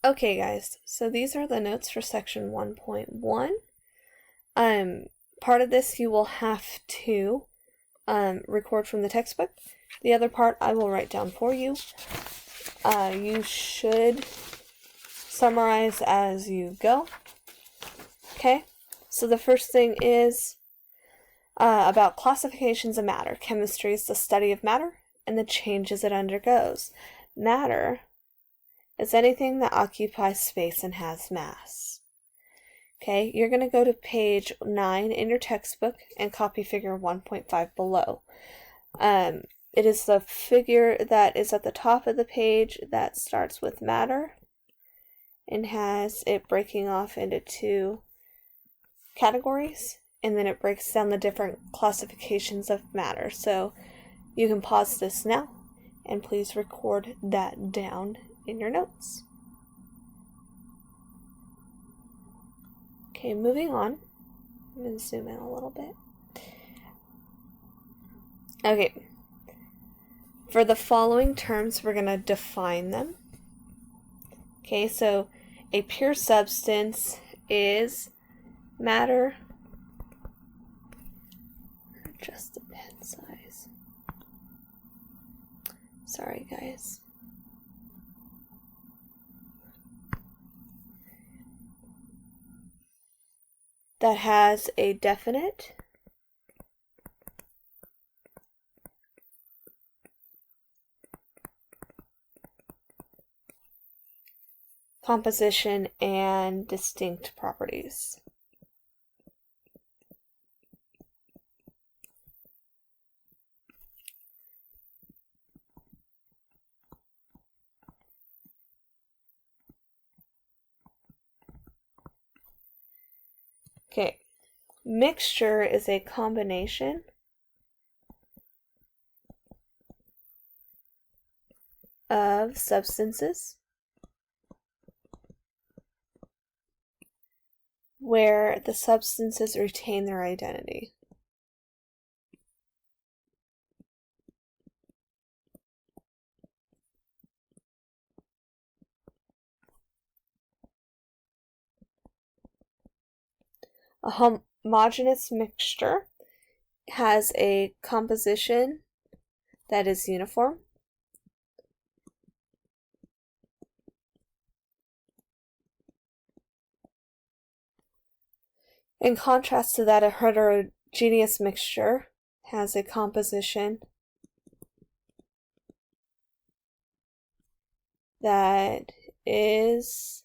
Okay guys, so these are the notes for section 1.1. Part of this you will have to record from the textbook. The other part I will write down for you. You should summarize as you go. Okay, so the first thing is about classifications of matter. Chemistry is the study of matter and the changes it undergoes. Matter is anything that occupies space and has mass. Okay, you're going to go to page 9 in your textbook and copy figure 1.5 below. It is the figure that is at the top of the page that starts with matter and has it breaking off into two categories, and then it breaks down the different classifications of matter. So you can pause this now and please record that down in your notes. Okay, moving on. I'm going to zoom in a little bit. Okay. For the following terms, we're going to define them. Okay, so a pure substance is matter. Adjust the pen size. Sorry, guys. That has a definite composition and distinct properties. Okay, mixture is a combination of substances where the substances retain their identity. A homogeneous mixture has a composition that is uniform. In contrast to that, a heterogeneous mixture has a composition that is,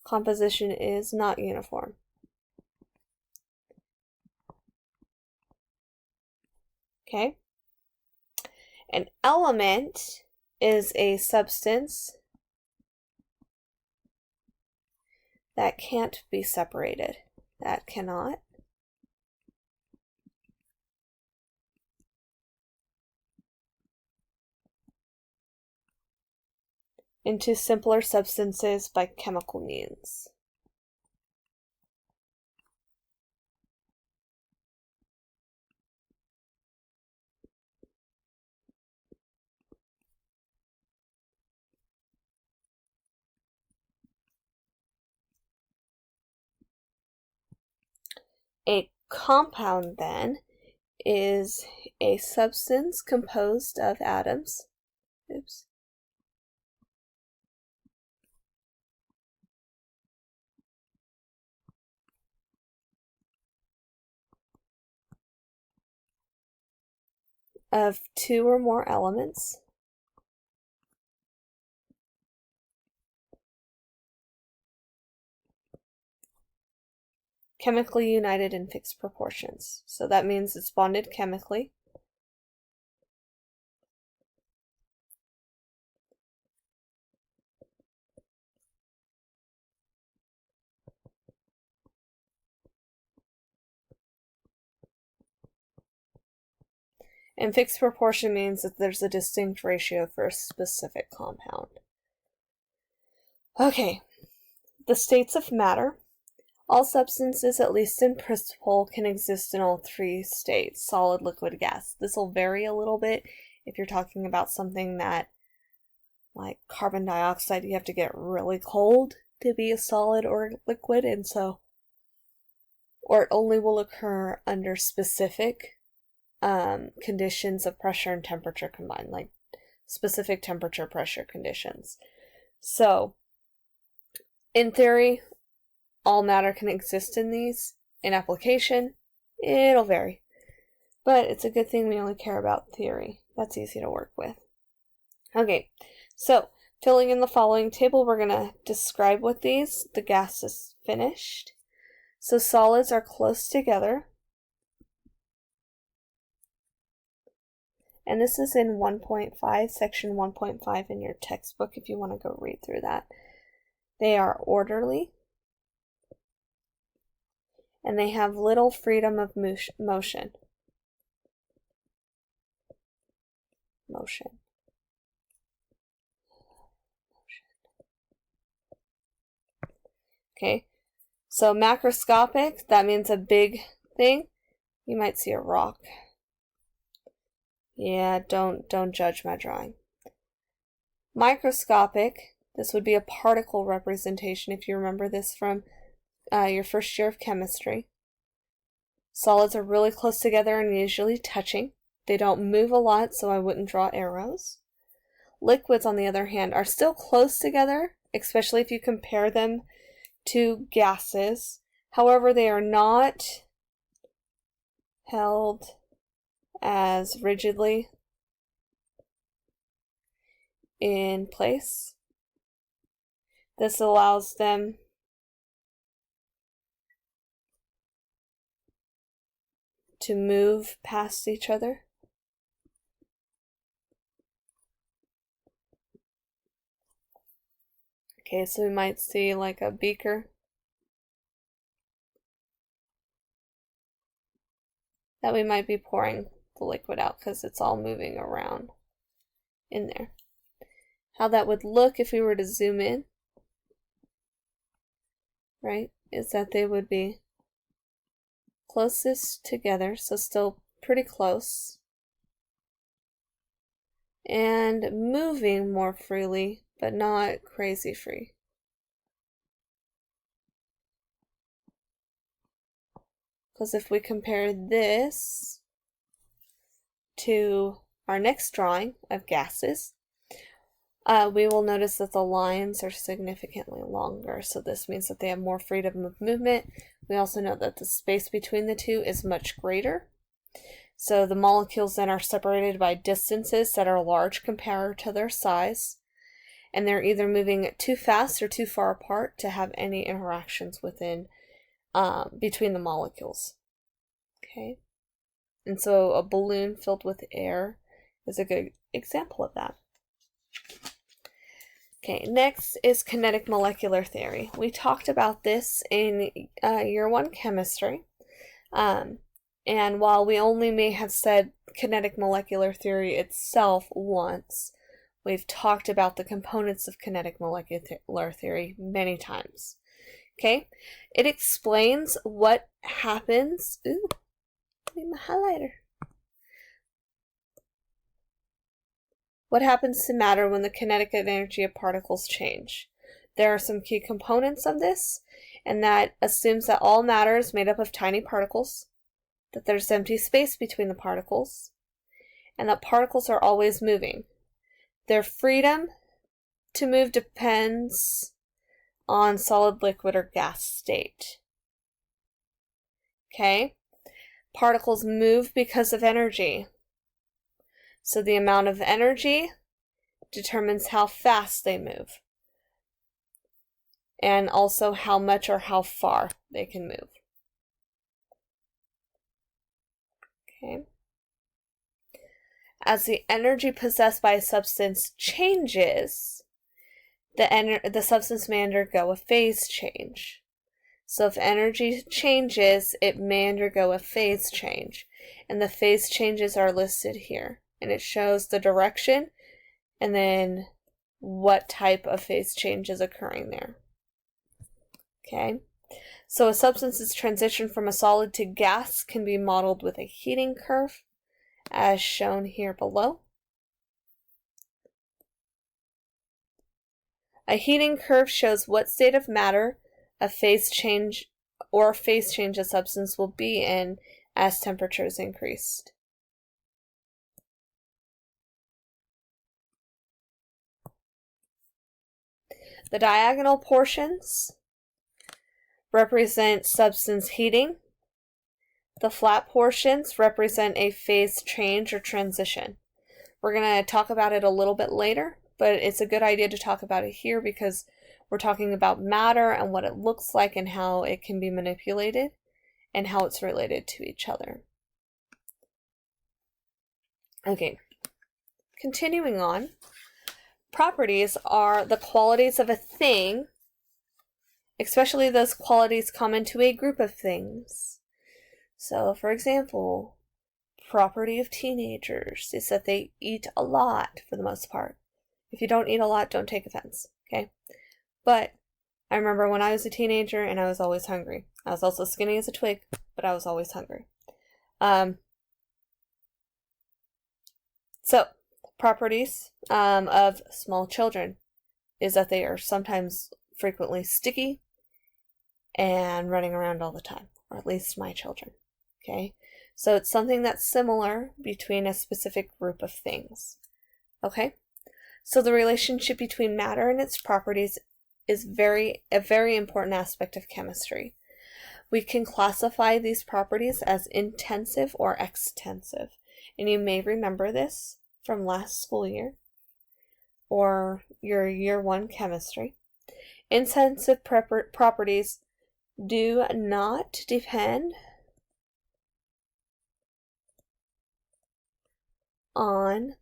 composition is not uniform. Okay? An element is a substance that can't be separated. That cannot. Into simpler substances by chemical means. A compound, then, is a substance composed of atoms. Of two or more elements. Chemically united in fixed proportions. So that means it's bonded chemically. And fixed proportion means that there's a distinct ratio for a specific compound. Okay, the states of matter. All substances, at least in principle, can exist in all three states, solid, liquid, gas. This will vary a little bit if you're talking about something that like carbon dioxide, you have to get really cold to be a solid or liquid, and so, or it only will occur under specific conditions of pressure and temperature combined, like specific temperature pressure conditions. So, in theory, all matter can exist in these. In application, it'll vary. But it's a good thing we only care about theory. That's easy to work with. Okay, so filling in the following table, we're going to describe what these. The gas is finished. So solids are close together. And this is in 1.5, section 1.5 in your textbook if you want to go read through that. They are orderly. And they have little freedom of motion. Okay, so macroscopic, that means a big thing. You might see a rock. Yeah, don't judge my drawing. Microscopic, this would be a particle representation if you remember this from your first year of chemistry. Solids are really close together and usually touching. They don't move a lot, so I wouldn't draw arrows. Liquids, on the other hand, are still close together, especially if you compare them to gases. However, they are not held as rigidly in place. This allows them to move past each other. Okay, so we might see like a beaker that we might be pouring the liquid out because it's all moving around in there. How that would look if we were to zoom in, right, is that they would be closest together, so still pretty close, and moving more freely, but not crazy free. Because if we compare this to our next drawing of gases, we will notice that the lines are significantly longer, so this means that they have more freedom of movement. We also know that the space between the two is much greater. So the molecules then are separated by distances that are large compared to their size, and they're either moving too fast or too far apart to have any interactions within between the molecules. Okay, and so a balloon filled with air is a good example of that. Okay, next is kinetic molecular theory. We talked about this in year 1 chemistry, and while we only may have said kinetic molecular theory itself once, we've talked about the components of kinetic molecular theory many times. Okay, it explains what happens. Ooh, need my highlighter. What happens to matter when the kinetic energy of particles change? There are some key components of this, and that assumes that all matter is made up of tiny particles, that there's empty space between the particles, and that particles are always moving. Their freedom to move depends on solid, liquid, or gas state. Okay? Particles move because of energy. So the amount of energy determines how fast they move, and also how much or how far they can move. Okay. As the energy possessed by a substance changes, the substance may undergo a phase change. So if energy changes, it may undergo a phase change, and the phase changes are listed here. And it shows the direction and then what type of phase change is occurring there. Okay, so a substance's transition from a solid to gas can be modeled with a heating curve, as shown here below. A heating curve shows what state of matter a phase change or phase change a substance will be in as temperature is increased. The diagonal portions represent substance heating. The flat portions represent a phase change or transition. We're going to talk about it a little bit later, but it's a good idea to talk about it here because we're talking about matter and what it looks like and how it can be manipulated and how it's related to each other. Okay, continuing on. Properties are the qualities of a thing, especially those qualities common to a group of things. So, for example, property of teenagers is that they eat a lot for the most part. If you don't eat a lot, don't take offense, okay? But I remember when I was a teenager and I was always hungry. I was also skinny as a twig, but I was always hungry. So, properties of small children is that they are sometimes frequently sticky and running around all the time, or at least my children, okay? So it's something that's similar between a specific group of things, okay? So the relationship between matter and its properties is a very important aspect of chemistry. We can classify these properties as intensive or extensive, and you may remember this from last school year or your year 1 chemistry. Intensive properties do not depend on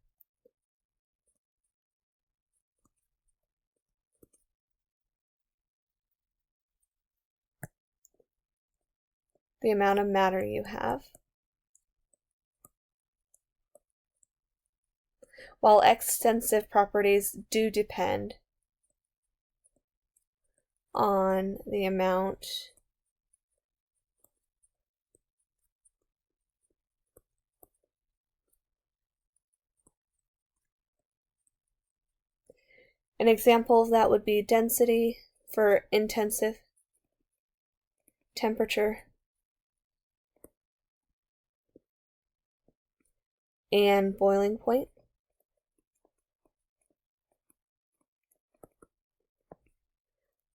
the amount of matter you have, while extensive properties do depend on the amount An example of that would be density for intensive, temperature, and boiling point.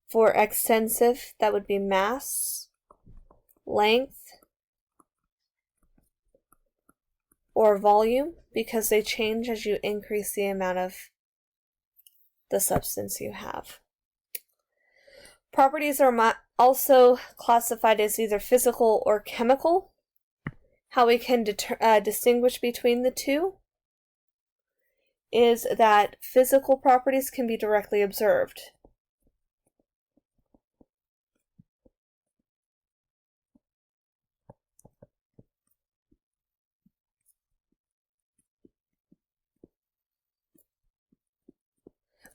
For extensive, that would be mass, length, or volume, because they change as you increase the amount of the substance you have. Properties are also classified as either physical or chemical. How we can distinguish between the two is that physical properties can be directly observed.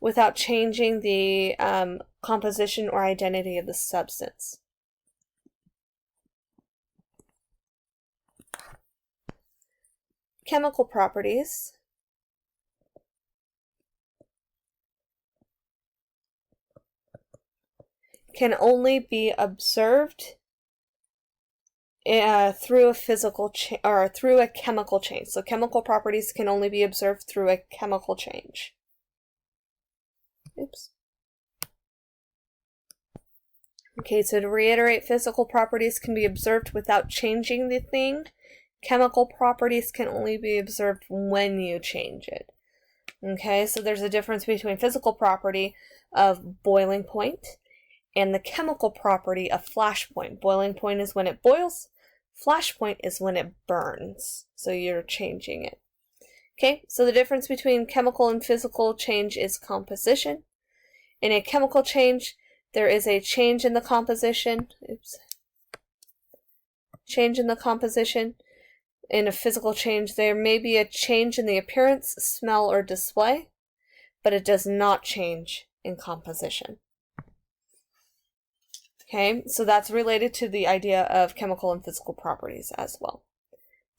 Without changing the composition or identity of the substance. Chemical properties can only be observed through a physical or through a chemical change. So chemical properties can only be observed through a chemical change. Oops. Okay, so to reiterate, physical properties can be observed without changing the thing. Chemical properties can only be observed when you change it. Okay, so there's a difference between physical property of boiling point and the chemical property of flash point. Boiling point is when it boils. Flash point is when it burns. So you're changing it. Okay, so the difference between chemical and physical change is composition. In a chemical change, there is a change in the composition. Change in the composition. In a physical change, there may be a change in the appearance, smell, or display, but it does not change in composition. Okay, so that's related to the idea of chemical and physical properties as well.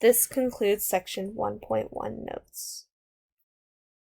This concludes section 1.1 notes.